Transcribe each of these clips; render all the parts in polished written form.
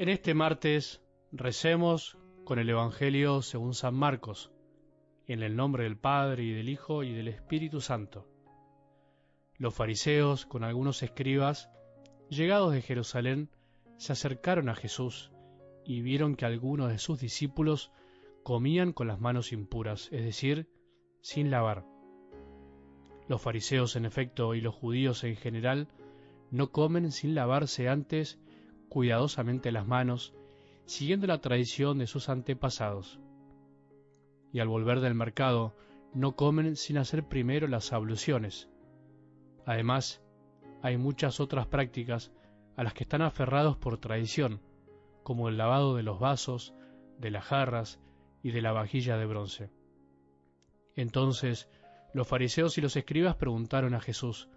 En este martes recemos con el Evangelio según San Marcos, en el nombre del Padre, y del Hijo, y del Espíritu Santo. Los fariseos, con algunos escribas, llegados de Jerusalén, se acercaron a Jesús y vieron que algunos de sus discípulos comían con las manos impuras, es decir, sin lavar. Los fariseos, en efecto, y los judíos en general, no comen sin lavarse antes cuidadosamente las manos, siguiendo la tradición de sus antepasados. Y al volver del mercado, no comen sin hacer primero las abluciones. Además, hay muchas otras prácticas a las que están aferrados por tradición, como el lavado de los vasos, de las jarras y de la vajilla de bronce. Entonces, los fariseos y los escribas preguntaron a Jesús: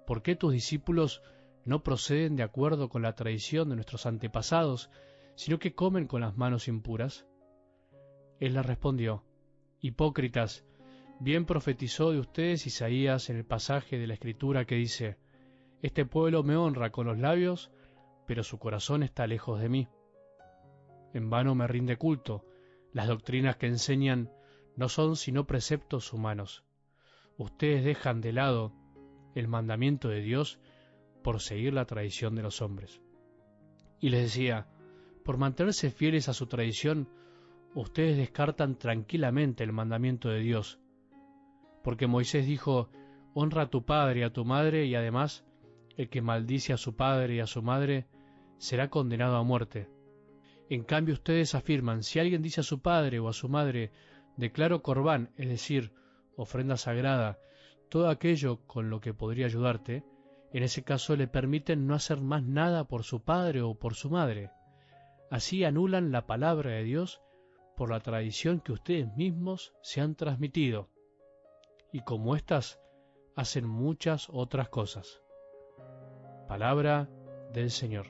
¿por qué tus discípulos no proceden de acuerdo con la tradición de nuestros antepasados, sino que comen con las manos impuras? Él les respondió: Hipócritas, bien profetizó de ustedes Isaías en el pasaje de la Escritura que dice: Este pueblo me honra con los labios, pero su corazón está lejos de mí. En vano me rinde culto, las doctrinas que enseñan no son sino preceptos humanos. Ustedes dejan de lado el mandamiento de Dios por seguir la tradición de los hombres. Y les decía: por mantenerse fieles a su tradición, ustedes descartan tranquilamente el mandamiento de Dios, porque Moisés dijo: honra a tu padre y a tu madre, y además, el que maldice a su padre y a su madre será condenado a muerte. En cambio ustedes afirman: si alguien dice a su padre o a su madre, declaro corbán, es decir, ofrenda sagrada, todo aquello con lo que podría ayudarte, en ese caso le permiten no hacer más nada por su padre o por su madre. Así anulan la palabra de Dios por la tradición que ustedes mismos se han transmitido, y como éstas hacen muchas otras cosas. Palabra del Señor.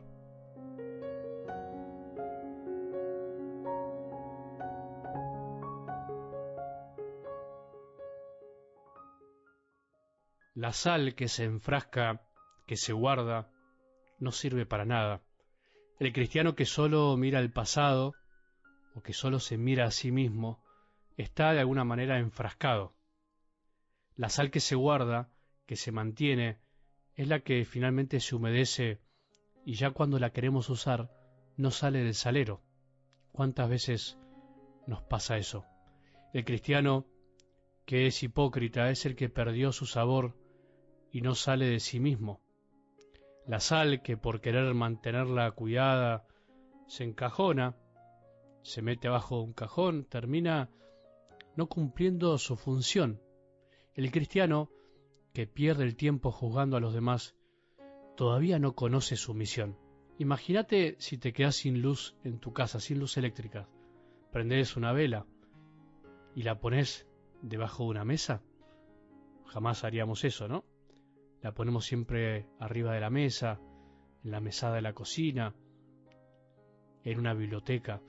La sal que se enfrasca, que se guarda, no sirve para nada. El cristiano que solo mira el pasado, o que solo se mira a sí mismo, está de alguna manera enfrascado. La sal que se guarda, que se mantiene, es la que finalmente se humedece y ya cuando la queremos usar, no sale del salero. ¿Cuántas veces nos pasa eso? El cristiano que es hipócrita es el que perdió su sabor y no sale de sí mismo. La sal que por querer mantenerla cuidada se encajona, se mete abajo de un cajón, termina no cumpliendo su función. El cristiano que pierde el tiempo juzgando a los demás todavía no conoce su misión. Imagínate si te quedas sin luz en tu casa, sin luz eléctrica. Prendés una vela y la ponés debajo de una mesa. Jamás haríamos eso, ¿no? La ponemos siempre arriba de la mesa, en la mesada de la cocina, en una biblioteca.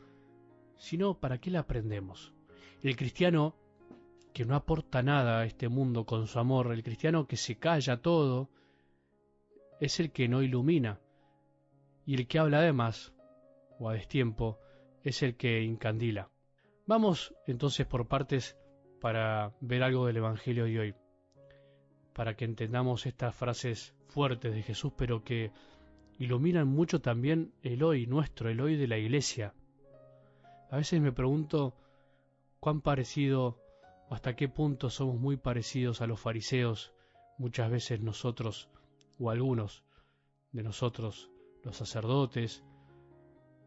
Si no, ¿para qué la prendemos? El cristiano que no aporta nada a este mundo con su amor, el cristiano que se calla todo, es el que no ilumina. Y el que habla de más, o a destiempo, es el que encandila. Vamos entonces por partes para ver algo del Evangelio de hoy, para que entendamos estas frases fuertes de Jesús, pero que iluminan mucho también el hoy nuestro, el hoy de la Iglesia. A veces me pregunto cuán parecido, o hasta qué punto somos muy parecidos a los fariseos, muchas veces nosotros, o algunos de nosotros, los sacerdotes,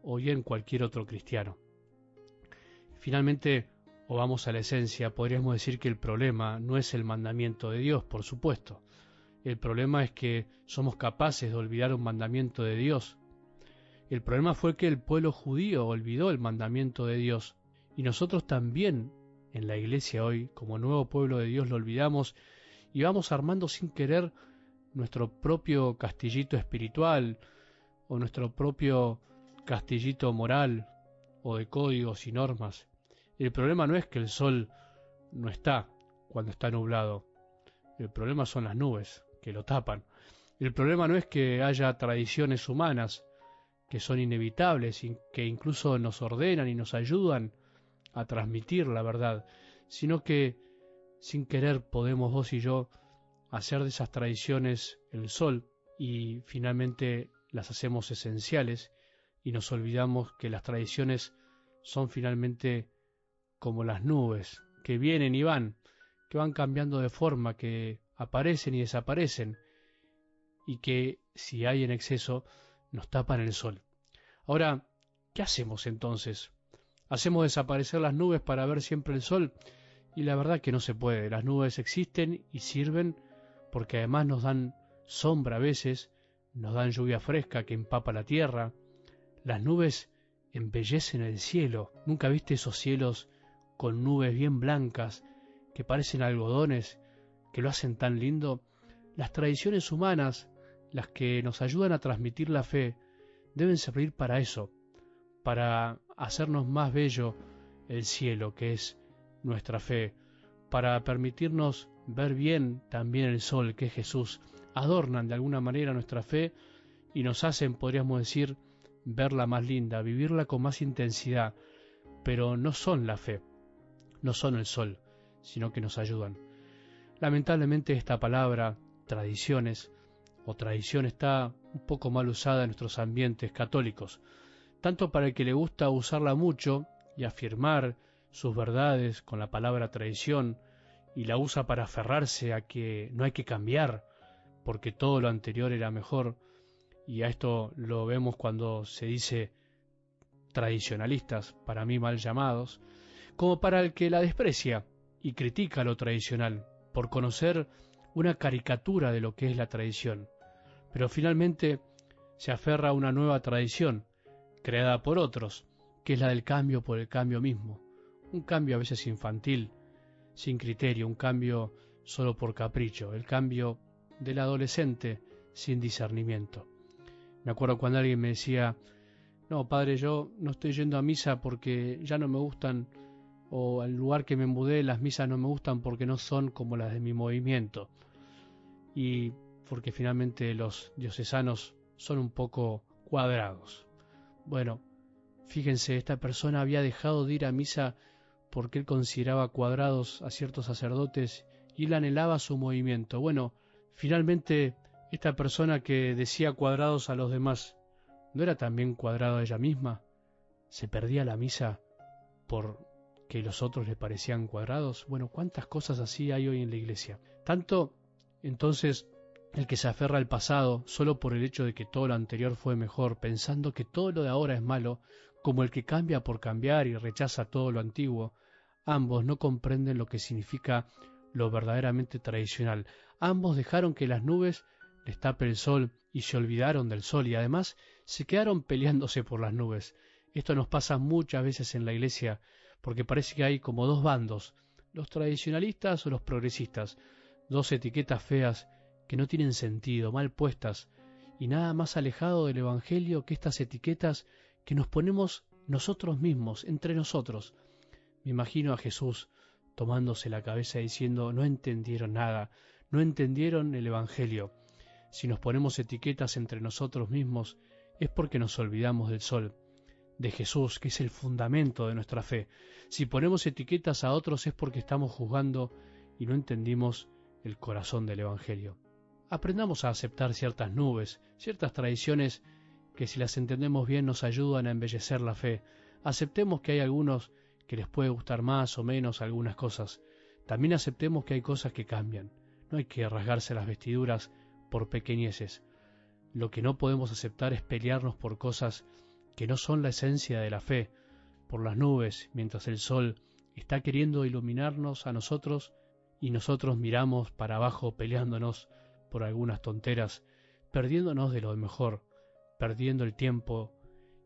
o bien cualquier otro cristiano. Finalmente, o vamos a la esencia, podríamos decir que el problema no es el mandamiento de Dios, por supuesto. El problema es que somos capaces de olvidar un mandamiento de Dios. El problema fue que el pueblo judío olvidó el mandamiento de Dios, y nosotros también, en la iglesia hoy, como nuevo pueblo de Dios, lo olvidamos y vamos armando sin querer nuestro propio castillito espiritual, o nuestro propio castillito moral, o de códigos y normas. El problema no es que el sol no está cuando está nublado. El problema son las nubes que lo tapan. El problema no es que haya tradiciones humanas que son inevitables y que incluso nos ordenan y nos ayudan a transmitir la verdad, sino que sin querer podemos vos y yo hacer de esas tradiciones el sol y finalmente las hacemos esenciales y nos olvidamos que las tradiciones son finalmente como las nubes, que vienen y van, que van cambiando de forma, que aparecen y desaparecen y que si hay en exceso nos tapan el sol. Ahora, ¿qué hacemos entonces? ¿Hacemos desaparecer las nubes para ver siempre el sol? Y la verdad que no se puede. Las nubes existen y sirven porque además nos dan sombra a veces, nos dan lluvia fresca que empapa la tierra. Las nubes embellecen el cielo. ¿Nunca viste esos cielos con nubes bien blancas que parecen algodones, que lo hacen tan lindo? Las tradiciones humanas, las que nos ayudan a transmitir la fe, deben servir para eso, para hacernos más bello el cielo, que es nuestra fe, para permitirnos ver bien también el sol, que es Jesús. Adornan de alguna manera nuestra fe y nos hacen, podríamos decir, verla más linda, vivirla con más intensidad, pero no son la fe, no son el sol, sino que nos ayudan. Lamentablemente esta palabra, tradiciones o tradición, está un poco mal usada en nuestros ambientes católicos, tanto para el que le gusta usarla mucho y afirmar sus verdades con la palabra tradición, y la usa para aferrarse a que no hay que cambiar, porque todo lo anterior era mejor, y a esto lo vemos cuando se dice tradicionalistas, para mí mal llamados, como para el que la desprecia y critica lo tradicional, por conocer una caricatura de lo que es la tradición, pero finalmente se aferra a una nueva tradición, creada por otros, que es la del cambio por el cambio mismo, un cambio a veces infantil, sin criterio, un cambio solo por capricho, el cambio del adolescente sin discernimiento. Me acuerdo cuando alguien me decía, no, padre, yo no estoy yendo a misa porque ya no me gustan, o al lugar que me mudé las misas no me gustan porque no son como las de mi movimiento, y porque finalmente los diocesanos son un poco cuadrados. Bueno, fíjense, esta persona había dejado de ir a misa porque él consideraba cuadrados a ciertos sacerdotes y él anhelaba su movimiento. Bueno, finalmente esta persona que decía cuadrados a los demás, ¿no era también cuadrada ella misma? ¿Se perdía la misa porque los otros le parecían cuadrados? Bueno, ¿cuántas cosas así hay hoy en la iglesia? Tanto, entonces, el que se aferra al pasado solo por el hecho de que todo lo anterior fue mejor, pensando que todo lo de ahora es malo, como el que cambia por cambiar y rechaza todo lo antiguo. Ambos no comprenden lo que significa lo verdaderamente tradicional. Ambos dejaron que las nubes les tape el sol y se olvidaron del sol y además se quedaron peleándose por las nubes. Esto nos pasa muchas veces en la iglesia porque parece que hay como dos bandos, los tradicionalistas o los progresistas, dos etiquetas feas que no tienen sentido, mal puestas, y nada más alejado del Evangelio que estas etiquetas que nos ponemos nosotros mismos, entre nosotros. Me imagino a Jesús tomándose la cabeza diciendo, no entendieron nada, no entendieron el Evangelio. Si nos ponemos etiquetas entre nosotros mismos es porque nos olvidamos del sol, de Jesús, que es el fundamento de nuestra fe. Si ponemos etiquetas a otros es porque estamos juzgando y no entendimos el corazón del Evangelio. Aprendamos a aceptar ciertas nubes, ciertas tradiciones que si las entendemos bien nos ayudan a embellecer la fe. Aceptemos que hay algunos que les puede gustar más o menos algunas cosas. También aceptemos que hay cosas que cambian. No hay que rasgarse las vestiduras por pequeñeces. Lo que no podemos aceptar es pelearnos por cosas que no son la esencia de la fe, por las nubes, mientras el sol está queriendo iluminarnos a nosotros y nosotros miramos para abajo peleándonos por algunas tonteras, perdiéndonos de lo mejor, perdiendo el tiempo,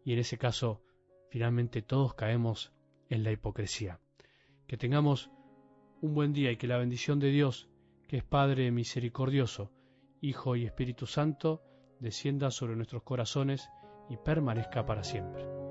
y en ese caso finalmente todos caemos en la hipocresía. Que tengamos un buen día y que la bendición de Dios, que es Padre misericordioso, Hijo y Espíritu Santo, descienda sobre nuestros corazones y permanezca para siempre.